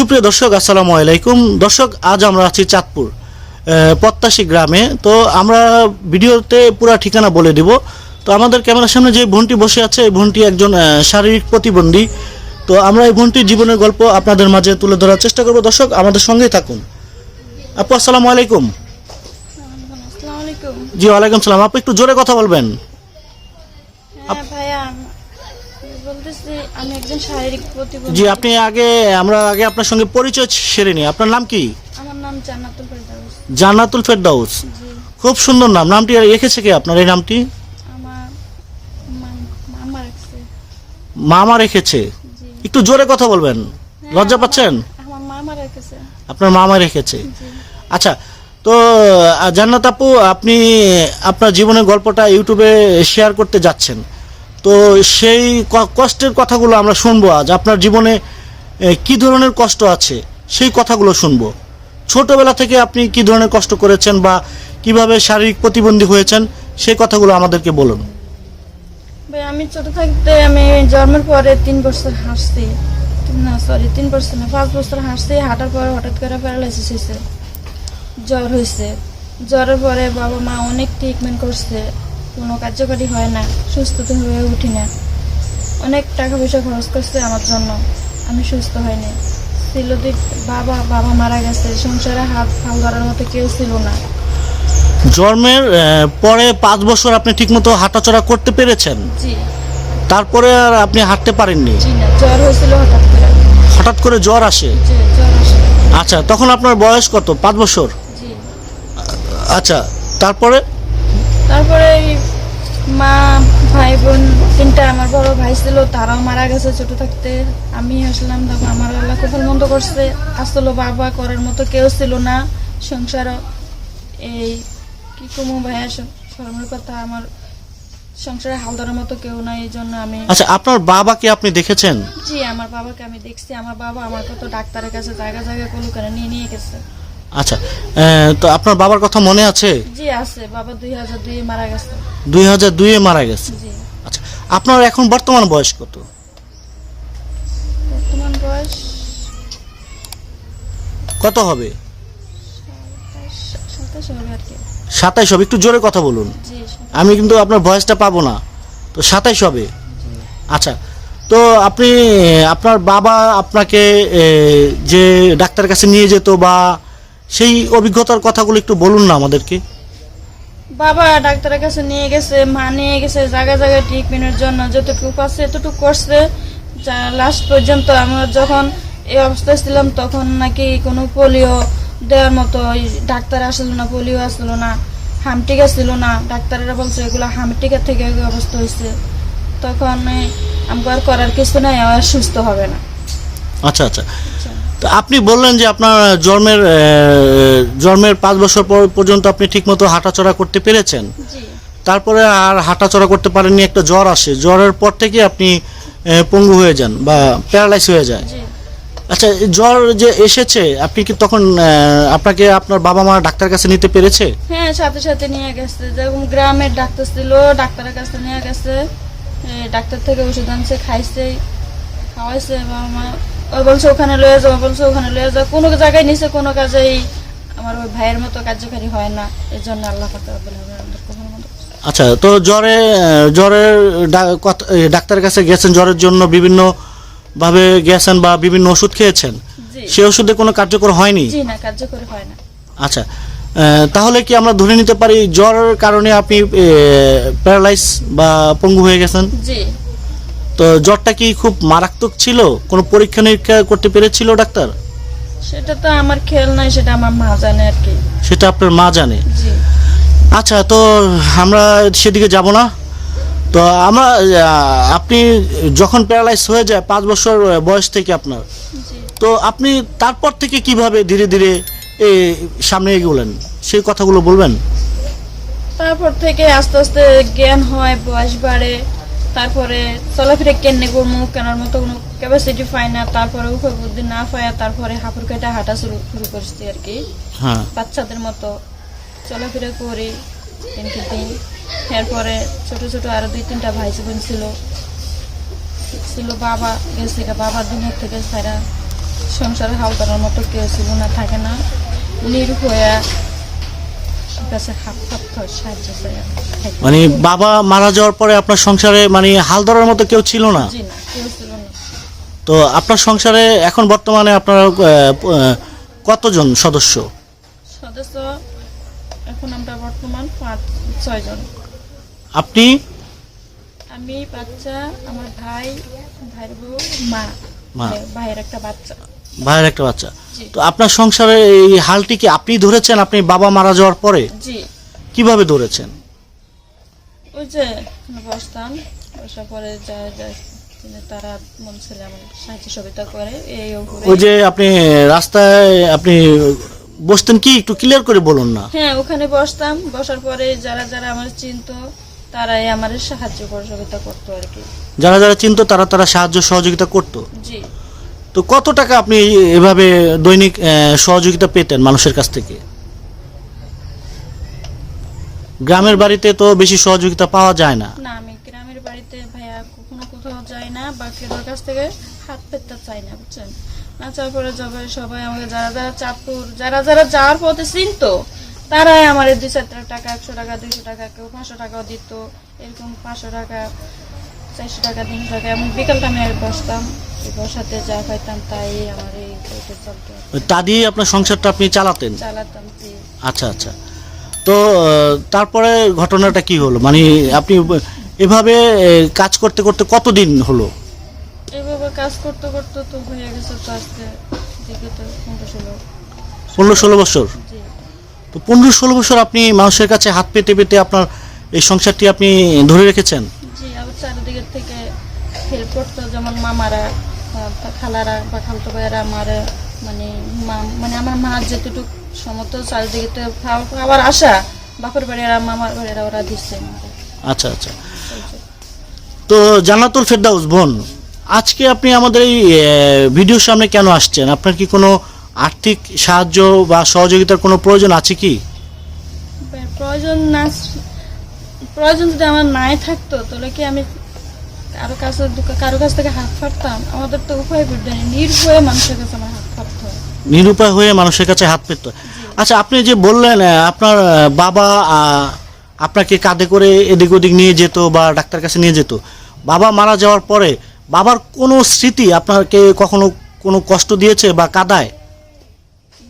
সুপ্রিয় দর্শক, আসসালামু আলাইকুম। দর্শক, আজ আমরা আছি চাঁদপুর প্রত্যাশী গ্রামে। তো আমরা ভিডিওতে পুরা ঠিকানা বলে দিব। তো আমাদের ক্যামেরার সামনে যে বোনটি বসে আছে, এই বোনটি একজন শারীরিক প্রতিবন্ধী। তো আমরা এই বোনটির জীবনের গল্প আপনাদের মাঝে তুলে ধরার চেষ্টা করব। দর্শক, আমাদের সঙ্গেই থাকুন। আপু, আসসালামু আলাইকুম। আসসালামু আলাইকুম। জি, ওয়ালাইকুম সালাম। আপু একটু জোরে কথা বলবেন। হ্যাঁ ভাইয়া, আমি বলতেছি আমি একজন শারীরিক প্রতিবন্ধী। জি, আমরা আগে আপনার সঙ্গে পরিচয় সেরে নিই। আপনার নাম কি? আমার নাম জান্নাতুল ফেরদাউস। জান্নাতুল ফেরদাউস, জি, খুব সুন্দর নাম। নামটি রেখেছে কে আপনার এই নামটি? আমার মামা রাখছে। মামা রেখেছে। জি, একটু জোরে কথা বলবেন, হ্যাঁ, লজ্জা পাচ্ছেন? আমার মামা রেখেছে। আপনার মামা রেখেছে। জি, আচ্ছা, তো জান্নাত আপু, আপনি আপনার জীবনের গল্পটা ইউটিউবে শেয়ার করতে যাচ্ছেন। তো সেই কষ্টের কথাগুলো আমরা শুনবো আজ। আপনার জীবনে কি ধরনের কষ্ট আছে সেই কথাগুলো শুনবো। ছোটবেলা থেকে আপনি কি ধরনের কষ্ট করেছেন বা কিভাবে শারীরিক প্রতিবন্ধী হয়েছেন সেই কথাগুলো আমাদেরকে বলুন। ভাই আমি ছোট থাকতে আমি জন্মের পরে 3 বছর হাঁটছি। 3 বছর না, 5 বছর হাঁটছি। হাঁটার পরে হঠাৎ করে প্যারালাইসিস হয়েছে, জ্বর হয়েছে। জ্বরের পরে বাবা মা অনেক ট্রিটমেন্ট করছে, কোনো কার্যকরী হয় না, সুস্থ তো হয়ে উঠি না। অনেক টাকা পয়সা খরচ করছে আমার জন্য, আমি সুস্থ হয়নি। ছিল বাবা মারা গেছে, সংসারে হাল ধরার মতো কেউ ছিল না। জন্মের পরে 5 বছর আপনি ঠিকমতো হাঁটাচলা করতে পেরেছেন, জি, তারপরে আর আপনি হাঁটতে পারেননি? জি না, জ্বর হয়েছিল হঠাৎ করে। হঠাৎ করে জ্বর আসে? জি, জ্বর আসে। আচ্ছা, তখন আপনার বয়স কত? 5 বছর? জি, আচ্ছা, তারপরে? তারপরে এই মা ভাই বোন 3টা, আমার বড় ভাই ছিল, তারাও মারা গেছে ছোট থাকতে। আমি আসলাম, তখন আমার আল্লাহ কপাল মন্দ করছে। আসলে বাবা করার মতো কেউ ছিল না সংসার। এই কি কমু ভাইয়া, শরমের কথা, আমার সংসারে হাল ধরার মতো কেউ নাই, এই জন্য আমি। আচ্ছা, আপনার বাবাকে আপনি দেখেছেন? জি, আমার বাবাকে আমি দেখছি। আমার বাবা আমার কত ডাক্তারের কাছে জায়গা কলুকারে নিয়ে গেছে। আচ্ছা, তো আপনার বাবার কথা মনে আছে? জি আছে, বাবা 2002 মারা গেছে। 2002-এ মারা গেছে। জি, আচ্ছা, আপনার এখন বর্তমান বয়স কত? বর্তমান বয়স কত হবে? 27 হবে আর কি। 27 হবে। একটু জোরে কথা বলুন, জি, আমি কিন্তু আপনার ভয়েসটা পাবো না। তো 27 হবে। আচ্ছা, তো আপনার বাবা আপনাকে যে ডাক্তারের কাছে নিয়ে যেত বা সেই অভিজ্ঞতার কথাগুলো একটু বলুন না আমাদেরকে। বাবা ডাক্তারের কাছে নিয়ে গেছে, মা নিয়ে গেছে জায়গায় ট্রিটমেন্টের জন্য, যতটুকু পারছে এতটুকু করছে। লাস্ট পর্যন্ত আমরা যখন এই অবস্থায় ছিলাম, তখন নাকি কোনো পোলিও দেওয়ার মতো ডাক্তার আসলো না, পোলিও আসলো না, হামটিকা ছিল না। ডাক্তারেরা বলছে এগুলো হামটিকা থেকে এই অবস্থা হয়েছে। তখন আমার করার কিছু নাই, আর সুস্থ হবে না। আচ্ছা আচ্ছা, তো আপনি বললেন যে আপনার জন্মের 5 বছর পর্যন্ত আপনি ঠিকমতো হাঁটাচলা করতে পেরেছেন, জি, তারপরে আর হাঁটাচলা করতে পারেননি, একটা জ্বর আসে, জ্বরের পর থেকে আপনি পঙ্গু হয়ে যান বা প্যারালাইজ হয়ে যায়। জি, আচ্ছা, জ্বর যে এসেছে, আপনি কি তখন আপনাকে আপনার বাবা মা ডাক্তার কাছে নিতে পেরেছে? হ্যাঁ, সাথে সাথে নিয়ে গেছে। যেরকম গ্রামের ডাক্তার ছিল, ডাক্তারের কাছে নিয়ে গেছে। ডাক্তার থেকে ওষুধ আনছে, খাওয়াইছে। বাবা মা ওই বলছে ওখানে লয়ে যাও, বলছে ওখানে লয়ে যাও। কোনো জায়গায় নিচে, কোনো কাজেই আমার ওই ভাইয়ের মতো কার্যকারী হয় না। এই জন্য আল্লাহ কথা বলে আমাদের কখনো মতো। আচ্ছা, তো জ্বরের ডাক্তারের কাছে গেছেন, জ্বরের জন্য বিভিন্ন ভাবে গেছেন বা বিভিন্ন ওষুধ খেয়েছেন, জি, সে ওষুধে কোনো কার্যকর হয়নি? জি না, কার্যকরী হয় না। আচ্ছা, তাহলে কি আমরা ধরে নিতে পারি জ্বরের কারণে আপনি প্যারালাইজ বা পঙ্গু হয়ে গেছেন? জি, তো জ্বরটা কি খুব মারাত্মক ছিল? কোনো পরীক্ষা নিরীক্ষা করতে পেরেছিল ডাক্তার? সেটা তো আমার খেয়াল নাই, সেটা আমার মা জানে আর কি। সেটা আপনার মা জানে। জি, আচ্ছা, তো আমরা সেদিকে যাব না। তো আপনি যখন প্যারালাইজ হয়ে যায় 5 বছর বয়স থেকে আপনার, জি। তো আপনি তারপর থেকে কিভাবে ধীরে ধীরে এই সামনে এগোলেন সেই কথাগুলো বলবেন? তারপর থেকে আস্তে আস্তে জ্ঞান হয়, বয়স বাড়ে। তারপরে চলাফেরা কেনে করবো, কেনার মতো কোনো ক্যাপাসিটি পাই না। তারপরে উপায় বুদ্ধি না পায়, তারপরে হাঁপুর কেটে হাঁটা শুরু করছি আর কি। হ্যাঁ, বাচ্চাদের মতো চলাফেরা করি দিনকে দিন। এরপরে ছোট ছোট আরো 2-3টা ভাই বোন ছিল। বাবা গেছে, বাবা দুনিয়া থেকে ছাড়া। সংসারে হাল ধরার মতো কেউ ছিল না, থাকে না, নির্ভয়া কাছে হাত সাহায্য চাই আমি। মানে বাবা মারা যাওয়ার পরে আপনার সংসারে মানে হাল ধরার মতো কেউ ছিল না? জি না, কেউ ছিল না। তো আপনার সংসারে এখন বর্তমানে আপনার কতজন সদস্য? সদস্য এখন আমরা বর্তমান 5-6 জন। আপনি? আমি, বাচ্চা, আমার ভাই, ভাইয়ের বউ, মা, মা। ভাইয়ের একটা বাচ্চা। ভাইয়ের একটা বাচ্চা। জি। তো আপনার সংসারে এই হালটি কি আপনি ধরেছেন আপনি বাবা মারা যাওয়ার পরে? জি। কিভাবে ধরেছেন? ওই যে বসতাম, বসার পরে তারা মন ছেলে আমার সাহায্য সহযোগিতা করে এই উপরে। ওই যে আপনি রাস্তায় আপনি বসতেন কি একটু ক্লিয়ার করে বলুন না? হ্যাঁ, ওখানে বসতাম, বসার পরে যারা যারা আমার চিনতো তারাই আমার সাহায্য সহযোগিতা করতো আর কি। যারা যারা চিনতো তারা সাহায্য সহযোগিতা করতো। জি। তো কত টাকা আপনি এভাবে দৈনিক সহযোগিতা পেতেন মানুষের কাছ থেকে? গ্রামের বাড়িতে তো বেশি সহযোগিতা পাওয়া যায় না। না, আমি গ্রামের বাড়িতে ভাইয়া কখনো কোথাও যাই না বা কেউ কাছ থেকে হাত পেতে চাই না, বুঝছেন। না চাওয়ার পরে সবাই আমাকে যারা যারা চাঁদপুর যারা যারা যাওয়ার পথে চিনতো তারাই আমার 200 টাকা, 100 টাকা, 200 টাকা, কেউ 500 টাকাও দিত, এরকম 500 টাকা, 400 টাকা, 300 টাকা। আমি বিকাল টাইমে বসতাম, বসাতে যা পাইতাম তাই আমার এই চলতো, তা দিয়ে আপনার সংসারটা আপনি চালাতেন? চালাতাম। জি। আচ্ছা আচ্ছা। তো তারপরে ঘটনাটা কি হলো? মানে আপনি এভাবে কাজ করতে করতে কতদিন হলো? এইভাবে কাজ করতে করতে তো হয়ে গেছে তো আজকে দিকে তো 15-16 বছর। জি। তো 15-16 বছর আপনি মানুষের কাছে হাত পেতে পেতে আপনার এই সংসারটি আপনি ধরে রেখেছেন? জি, আবার চারিদিকের থেকে হেল্প করতো, যেমন মামারা, খালারা বা খালতো ভাইয়েরা আমার মানে আমার মা যেটুকু সমত চারিদিকে তো খাবার আসা, বাপের বাড়িরা, মামার বাড়িরা ওরা দিচ্ছে আমাকে। আচ্ছা আচ্ছা। তো জান্নাতুল ফেরদাউস বোন, আজকে আপনি আমাদের এই ভিডিওর সামনে কেন আসছেন? আপনার কি কোনো আর্থিক সাহায্য বা সহযোগিতার কোনো প্রয়োজন আছে কি? প্রয়োজন যদি আমার নাই থাকতো তাহলে কি আমি কারো কাছ থেকে হাত পারতাম? আমাদের তো উপায় বুঝতে নেই, নির্ভয়ে মানুষের কাছে আমার হাত পারতে হয়, নিরুপায় হয়ে মানুষের কাছে হাত পেতে হয়। আচ্ছা, আপনি যে বললেন আপনার বাবা আপনাকে কাঁধে করে এদিক ওদিক নিয়ে যেত বা ডাক্তার কাছে নিয়ে যেত, বাবা মারা যাওয়ার পরে বাবার কোনো স্মৃতি আপনাকে কখনো কোনো কষ্ট দিয়েছে বা কাঁদায়?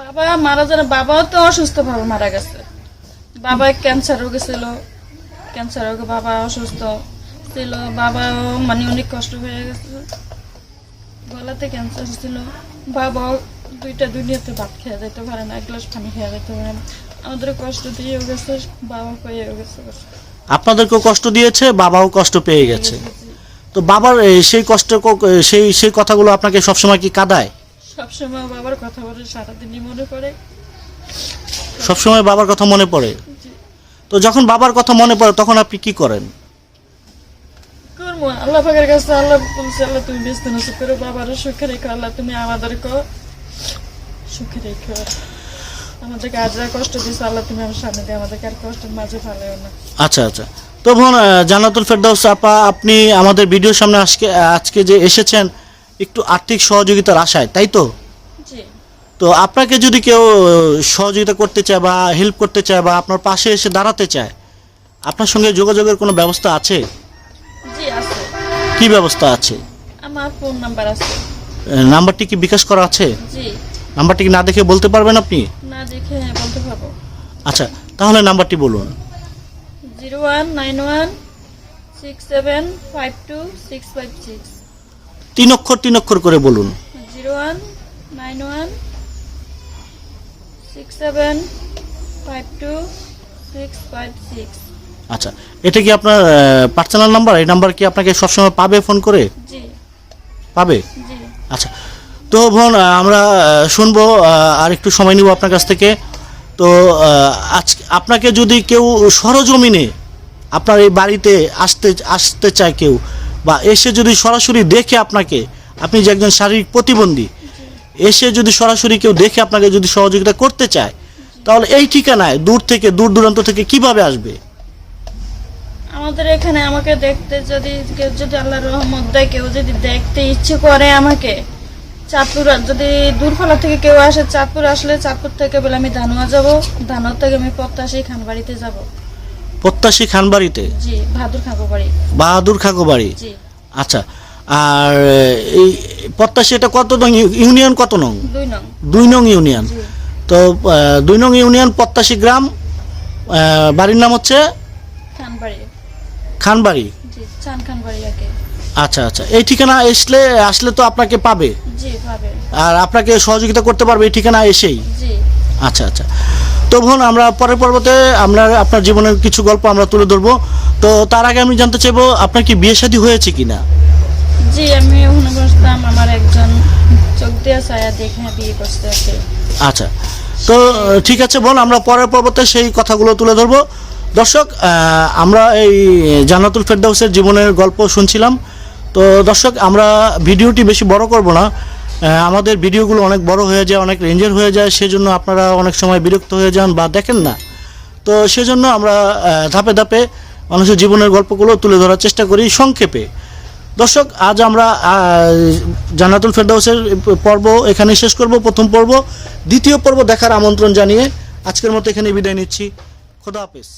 বাবা মারা যাওয়ার, বাবাও তো অসুস্থভাবে মারা গেছে। বাবা ক্যান্সার রোগে ছিল, ক্যান্সার রোগে বাবা অসুস্থ ছিল, বাবাও মানে অনেক কষ্ট হয়ে গেছে, গলাতে ক্যান্সার ছিল। বাবাও দুনিয়াতে ভাত খেয়ে যেতে পারে না, এক গ্লাস পানি খেয়ে যেতে পারে না। আমাদের কষ্ট দিয়েও গেছে, বাবা পেয়েও গেছে। আপনাদেরকেও কষ্ট দিয়েছে, বাবাও কষ্ট পেয়ে গেছে। তো বাবার সেই কষ্ট সেই কথাগুলো আপনাকে সবসময় কি কাঁদায়? সবসময় বাবার কথা বলে, সারাদিনই মনে পড়ে। সবসময় বাবার কথা মনে পড়ে? তো যখন বাবার কথা মনে পড়ে তখন আপনি কি করেন? করবো আল্লাহ পাকের কাছে, আল্লাহ বলছে, আল্লাহ তুমি ব্যস্ত নষ্ট করো, বাবারও সুখে রেখো, আল্লাহ তুমি আমাদেরকেও সুখে রেখো। আমাদেরকে আজ যা কষ্ট দিচ্ছে আল্লাহ তুমি আমার সামনে দিয়ে আমাদেরকে আর কষ্টের মাঝে ফেলেও না। আচ্ছা আচ্ছা। তো বোন জান্নাতুল ফেরদাউস আপা, আপনি আমাদের ভিডিওর সামনে আজকে যে এসেছেন একটু আর্থিক সহযোগিতার আশায়, তাই তো? জি। তো আপনাকে যদি কেউ সহযোগিতা করতে চায় বা হেল্প করতে চায় বা আপনার পাশে এসে দাঁড়াতে চায়, আপনার সঙ্গে যোগাযোগের কোনো ব্যবস্থা আছে? জি আছে। কি ব্যবস্থা আছে? আমার ফোন নাম্বার আছে। নাম্বারটি কি বিকাশ করা আছে? জি। নাম্বারটি কি না দেখে বলতে পারবেন আপনি? না দেখে বলতে পারবো। আচ্ছা, তাহলে নাম্বারটি বলুন। 0191675256 তিন অক্ষর করে বলুন। 0191675256। আচ্ছা, এটা কি আপনার পার্সোনাল নাম্বার? এই নাম্বার কি আপনাকে সবসময় পাবে ফোন করে? জি। পাবে? জি। আচ্ছা, তো বোন আমরা শুনবো আর একটু সময় নিব আপনার কাছ থেকে। তো আজকে আপনাকে যদি কেউ সরজমিনে আপনার এই বাড়িতে আসতে চায় কেউ, বা এসে যদি সরাসরি দেখে আপনাকে, আপনি যে একজন শারীরিক প্রতিবন্ধী, এসে যদি সরাসরি কেউ দেখে আপনাকে যদি সহযোগিতা করতে চায়, তাহলে এই ঠিকানায় দূর দূরান্ত থেকে কিভাবে আসবে? আমাদের এখানে আমাকে দেখতে যদি আল্লাহর রহমত দেয়, কেউ যদি দেখতে ইচ্ছে করে আমাকে চাঁদপুর যদি দূরপাল্লা থেকে কেউ আসে, চাঁদপুর আসলে চাঁদপুর থেকে বলে আমি ধানুয়া যাব, ধানুয়া থেকে আমি প্রত্যাশী খানবাড়িতে যাব। প্রত্যাশী খানবাড়িতে? জি, বাহাদুর খাগোবাড়ি। বাহাদুর খাগোবাড়ি, জি। আচ্ছা। আর এই প্রত্যাশী এটা কত নং ইউনিয়ন? কত নং? 2 নং। 2 নং ইউনিয়ন। জি। তো 2 নং ইউনিয়ন প্রত্যাশী গ্রাম, বাড়ির নাম হচ্ছে খানবাড়ি। খানবাড়ি? জি, চান খানবাড়ি আগে। আচ্ছা আচ্ছা, এই ঠিকানা আসলে তো আপনাকে পাবে? জি, পাবে। আর আপনাকে সহযোগিতা করতে পারবে এই ঠিকানা এসেই? জি। আচ্ছা আচ্ছা। তো বোন, আমরা পরের পর্বতে আপনার জীবনের কিছু গল্প আমরা তুলে ধরবো। তো তার আগে আমি জানতে চাইবো আপনার কি বিয়ে শাদী হয়েছে কিনা? জি, আমি ওখানে বসতাম, আমার একজন চোখ দিয়ে ছায়া দেখে বিয়ে করতে আছে। আচ্ছা, তো ঠিক আছে বোন, আমরা পরের পর্বতে সেই কথাগুলো তুলে ধরবো। দর্শক, আমরা এই জান্নাতুল ফেরদাউসের জীবনের গল্প শুনছিলাম। তো দর্শক, আমরা ভিডিওটি বেশি বড় করব না, আমাদের ভিডিওগুলো অনেক বড় হয়ে যায়, অনেক রেঞ্জের হয়ে যায়, সেজন্য আপনারা অনেক সময় বিরক্ত হয়ে যান বা দেখেন না। তো সেজন্য আমরা ধাপে ধাপে মানুষের জীবনের গল্পগুলো তুলে ধরার চেষ্টা করি সংক্ষেপে। দর্শক, আজ আমরা জান্নাতুল ফেরদাউসের পর্ব এখানে শেষ করব, প্রথম পর্ব। দ্বিতীয় পর্ব দেখার আমন্ত্রণ জানিয়ে আজকের মতো এখানে বিদায় নিচ্ছি। খোদা হাফেজ।